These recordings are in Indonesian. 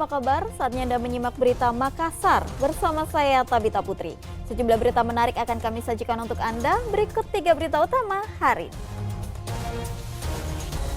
apa kabar? Saatnya Anda menyimak berita Makassar bersama saya Tabita Putri. Sejumlah berita menarik akan kami sajikan untuk Anda. Berikut 3 berita utama hari ini.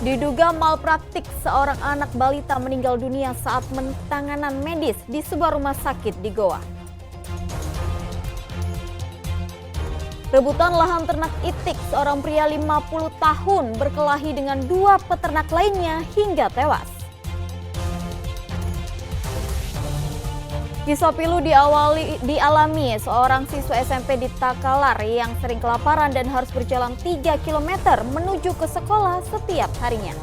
Diduga malpraktik, seorang anak balita meninggal dunia saat penanganan medis di sebuah rumah sakit di Goa. Rebutan lahan ternak itik, seorang pria 50 tahun berkelahi dengan 2 peternak lainnya hingga tewas. Kisah pilu dialami seorang siswa SMP di Takalar yang sering kelaparan dan harus berjalan 3 km menuju ke sekolah setiap harinya.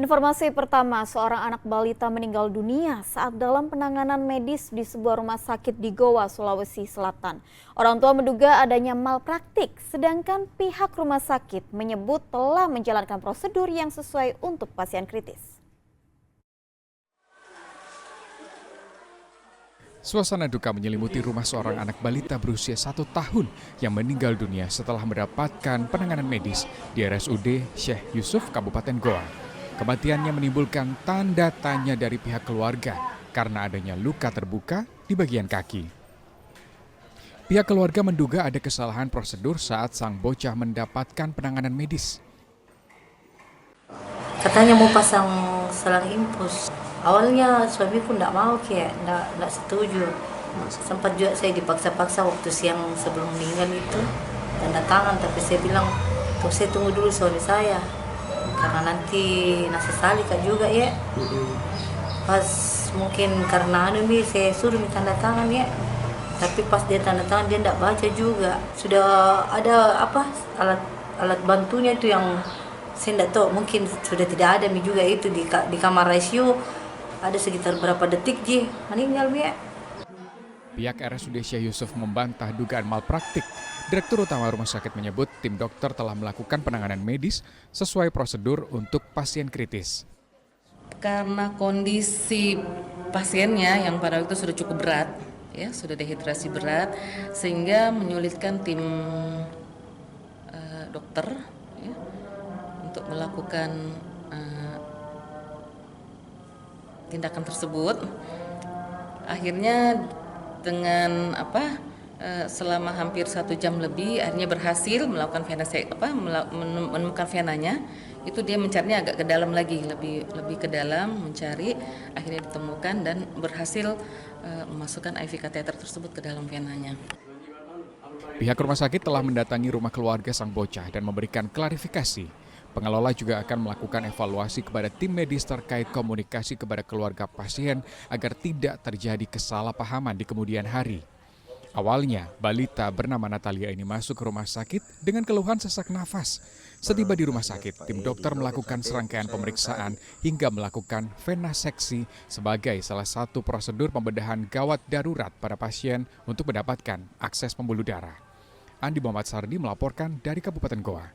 Informasi pertama, seorang anak balita meninggal dunia saat dalam penanganan medis di sebuah rumah sakit di Goa, Sulawesi Selatan. Orang tua menduga adanya malpraktik, sedangkan pihak rumah sakit menyebut telah menjalankan prosedur yang sesuai untuk pasien kritis. Suasana duka menyelimuti rumah seorang anak balita berusia 1 tahun yang meninggal dunia setelah mendapatkan penanganan medis di RSUD Syekh Yusuf, Kabupaten Goa. Kematiannya menimbulkan tanda tanya dari pihak keluarga karena adanya luka terbuka di bagian kaki. Pihak keluarga menduga ada kesalahan prosedur saat sang bocah mendapatkan penanganan medis. Katanya mau pasang selang infus. Awalnya suamiku tidak mau, tidak setuju. Sempat juga saya dipaksa-paksa waktu siang sebelum meninggal itu tanda tangan, tapi saya bilang, saya tunggu dulu suami saya. Karena nanti nasi sali kak juga ya. Pas mungkin karena saya suruh tanda tangan ya. Tapi pas dia tanda tangan dia tidak baca juga. Sudah ada alat bantunya itu yang saya tidak tahu, mungkin sudah tidak ada juga itu di kamar ICU. Ada sekitar berapa detik meninggal ya. Pihak RSUD Syekh Yusuf membantah dugaan malpraktik. Direktur Utama Rumah Sakit menyebut tim dokter telah melakukan penanganan medis sesuai prosedur untuk pasien kritis. Karena kondisi pasiennya yang pada waktu itu sudah cukup berat, ya sudah dehidrasi berat, sehingga menyulitkan tim dokter ya, untuk melakukan tindakan tersebut. Akhirnya dengan selama hampir 1 jam lebih akhirnya berhasil melakukan menemukan venanya. Itu dia mencarinya agak ke dalam lagi, lebih ke dalam mencari, akhirnya ditemukan dan berhasil memasukkan IV kateter tersebut ke dalam venanya. Pihak rumah sakit telah mendatangi rumah keluarga sang bocah dan memberikan klarifikasi. Pengelola juga akan melakukan evaluasi kepada tim medis terkait komunikasi kepada keluarga pasien agar tidak terjadi kesalahpahaman di kemudian hari. Awalnya, balita bernama Natalia ini masuk ke rumah sakit dengan keluhan sesak nafas. Setiba di rumah sakit, tim dokter melakukan serangkaian pemeriksaan hingga melakukan venaseksi sebagai salah satu prosedur pembedahan gawat darurat pada pasien untuk mendapatkan akses pembuluh darah. Andi Muhammad Sardi melaporkan dari Kabupaten Goa.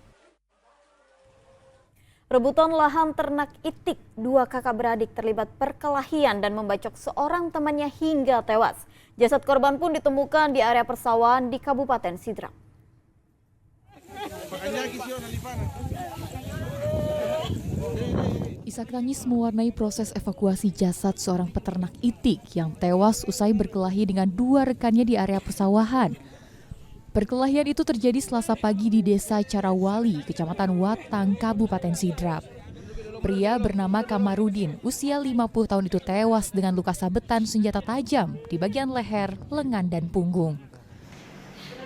Rebutan lahan ternak itik, 2 kakak beradik terlibat perkelahian dan membacok seorang temannya hingga tewas. Jasad korban pun ditemukan di area persawahan di Kabupaten Sidrap. Isak tangis mewarnai proses evakuasi jasad seorang peternak itik yang tewas usai berkelahi dengan 2 rekannya di area persawahan. Perkelahian itu terjadi Selasa pagi di Desa Carawali, Kecamatan Watang, Kabupaten Sidrap. Pria bernama Kamarudin, usia 50 tahun itu tewas dengan luka sabetan senjata tajam di bagian leher, lengan, dan punggung.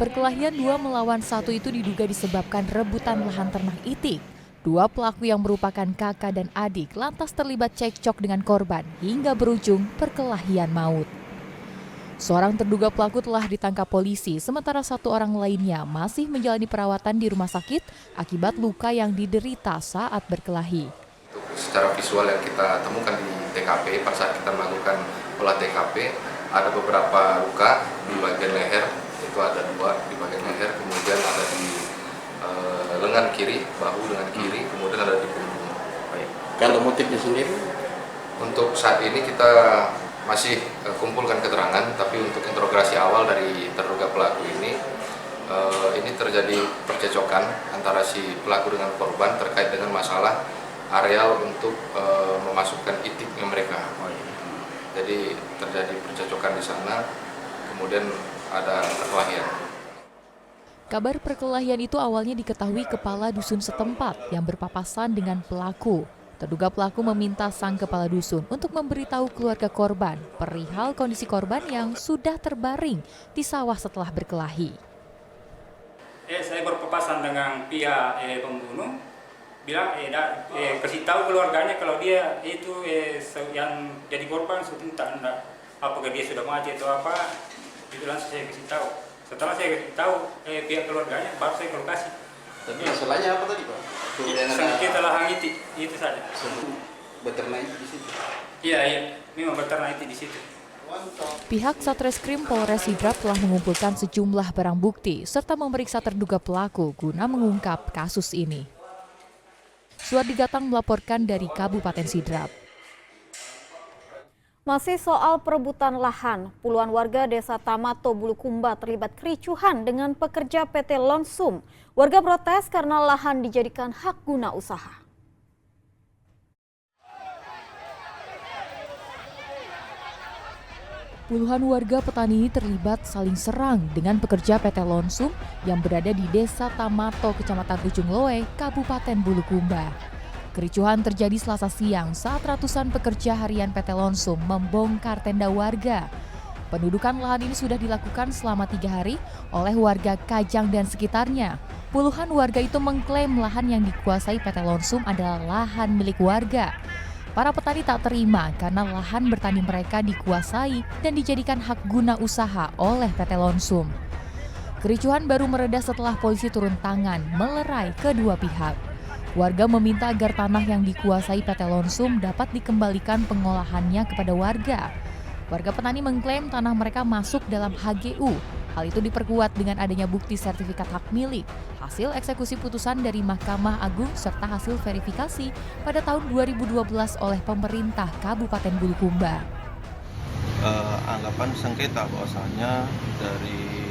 Perkelahian 2 melawan 1 itu diduga disebabkan rebutan lahan ternak itik. 2 pelaku yang merupakan kakak dan adik lantas terlibat cekcok dengan korban hingga berujung perkelahian maut. Seorang terduga pelaku telah ditangkap polisi, sementara 1 orang lainnya masih menjalani perawatan di rumah sakit akibat luka yang diderita saat berkelahi. Secara visual yang kita temukan di TKP, pada saat kita melakukan olah TKP, ada beberapa luka di bagian leher, itu ada 2 di bagian leher, kemudian ada di lengan kiri, bahu lengan kiri, kemudian ada di punggung. Kalau motifnya sendiri? Untuk saat ini kita masih kumpulkan keterangan, tapi untuk interogasi awal dari terduga pelaku ini terjadi percecokan antara si pelaku dengan korban terkait dengan masalah areal untuk memasukkan itiknya mereka. Jadi terjadi percecokan di sana, kemudian ada perkelahian. Kabar perkelahian itu awalnya diketahui kepala dusun setempat yang berpapasan dengan pelaku. Terduga pelaku meminta sang kepala dusun untuk memberitahu keluarga korban perihal kondisi korban yang sudah terbaring di sawah setelah berkelahi. Saya berpapasan dengan pihak pembunuh, bilang kasih tahu keluarganya kalau dia itu yang jadi korban, entah apakah dia sudah mati atau apa, itu langsung saya kasih tahu. Setelah saya kasih tahu pihak keluarganya, baru saya ke lokasi. Tapi masalahnya apa tadi, Pak? Sengketa lahan itu saja. Beternak itu di situ? Iya, memang beternak itu di situ. Pihak Satreskrim Polres Sidrap telah mengumpulkan sejumlah barang bukti serta memeriksa terduga pelaku guna mengungkap kasus ini. Suardi Gatang melaporkan dari Kabupaten Sidrap. Masih soal perebutan lahan, puluhan warga Desa Tamato Bulukumba terlibat kericuhan dengan pekerja PT Lonsum. Warga protes karena lahan dijadikan hak guna usaha. Puluhan warga petani ini terlibat saling serang dengan pekerja PT Lonsum yang berada di Desa Tamato, Kecamatan Ujung Loe, Kabupaten Bulukumba. Kericuhan terjadi Selasa siang saat ratusan pekerja harian PT Lonsum membongkar tenda warga. Pendudukan lahan ini sudah dilakukan selama 3 hari oleh warga Kajang dan sekitarnya. Puluhan warga itu mengklaim lahan yang dikuasai PT Lonsum adalah lahan milik warga. Para petani tak terima karena lahan bertani mereka dikuasai dan dijadikan hak guna usaha oleh PT Lonsum. Kericuhan baru mereda setelah polisi turun tangan melerai kedua pihak. Warga meminta agar tanah yang dikuasai PT Lonsum dapat dikembalikan pengolahannya kepada warga. Warga petani mengklaim tanah mereka masuk dalam HGU. Hal itu diperkuat dengan adanya bukti sertifikat hak milik, hasil eksekusi putusan dari Mahkamah Agung serta hasil verifikasi pada tahun 2012 oleh pemerintah Kabupaten Bulukumba. Anggapan sengketa bahwasannya dari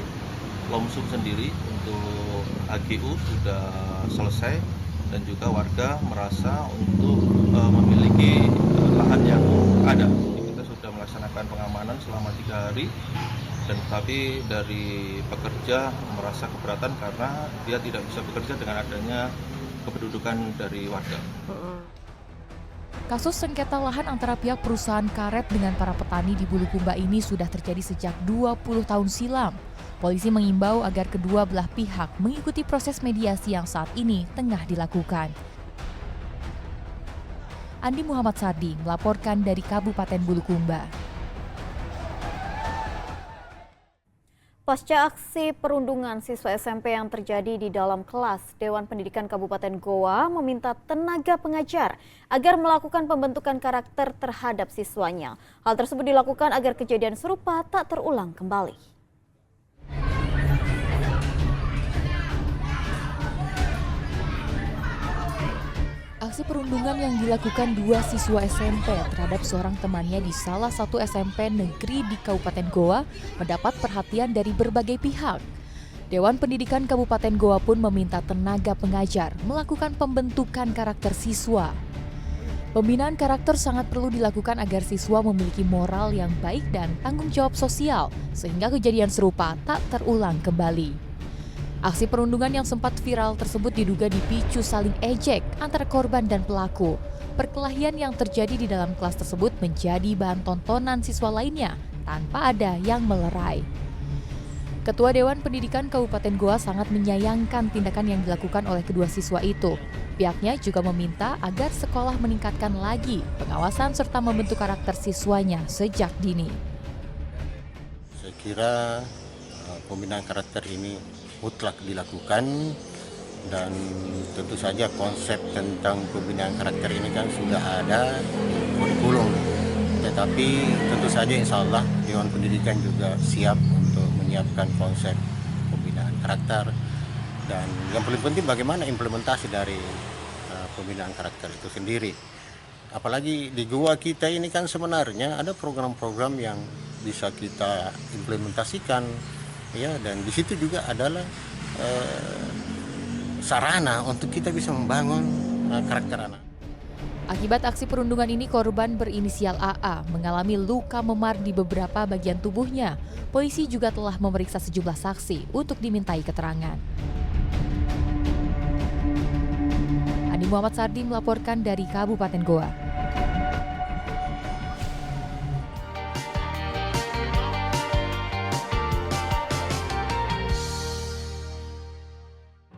Lonsum sendiri untuk HGU sudah selesai dan juga warga merasa untuk memiliki lahan yang ada. Kita sudah melaksanakan pengamanan selama 3 hari. Dan tapi dari pekerja merasa keberatan karena dia tidak bisa bekerja dengan adanya kependudukan dari warga. Kasus sengketa lahan antara pihak perusahaan karet dengan para petani di Bulukumba ini sudah terjadi sejak 20 tahun silam. Polisi mengimbau agar kedua belah pihak mengikuti proses mediasi yang saat ini tengah dilakukan. Andi Muhammad Sardi melaporkan dari Kabupaten Bulukumba. Pasca aksi perundungan siswa SMP yang terjadi di dalam kelas, Dewan Pendidikan Kabupaten Goa meminta tenaga pengajar agar melakukan pembentukan karakter terhadap siswanya. Hal tersebut dilakukan agar kejadian serupa tak terulang kembali. Aksi perundungan yang dilakukan 2 siswa SMP terhadap seorang temannya di salah satu SMP negeri di Kabupaten Goa mendapat perhatian dari berbagai pihak. Dewan Pendidikan Kabupaten Goa pun meminta tenaga pengajar melakukan pembentukan karakter siswa. Pembinaan karakter sangat perlu dilakukan agar siswa memiliki moral yang baik dan tanggung jawab sosial, sehingga kejadian serupa tak terulang kembali. Aksi perundungan yang sempat viral tersebut diduga dipicu saling ejek antara korban dan pelaku. Perkelahian yang terjadi di dalam kelas tersebut menjadi bahan tontonan siswa lainnya tanpa ada yang melerai. Ketua Dewan Pendidikan Kabupaten Goa sangat menyayangkan tindakan yang dilakukan oleh kedua siswa itu. Pihaknya juga meminta agar sekolah meningkatkan lagi pengawasan serta membentuk karakter siswanya sejak dini. Saya kira pembinaan karakter ini mutlak dilakukan dan tentu saja konsep tentang pembinaan karakter ini kan sudah ada kurikulum, tetapi tentu saja insya Allah Dewan Pendidikan juga siap untuk menyiapkan konsep pembinaan karakter dan yang paling penting bagaimana implementasi dari pembinaan karakter itu sendiri. Apalagi di Goa kita ini kan sebenarnya ada program-program yang bisa kita implementasikan, ya, dan di situ juga adalah sarana untuk kita bisa membangun karakter anak. Akibat aksi perundungan ini, korban berinisial AA mengalami luka memar di beberapa bagian tubuhnya. Polisi juga telah memeriksa sejumlah saksi untuk dimintai keterangan. Andi Muhammad Sardi melaporkan dari Kabupaten Goa.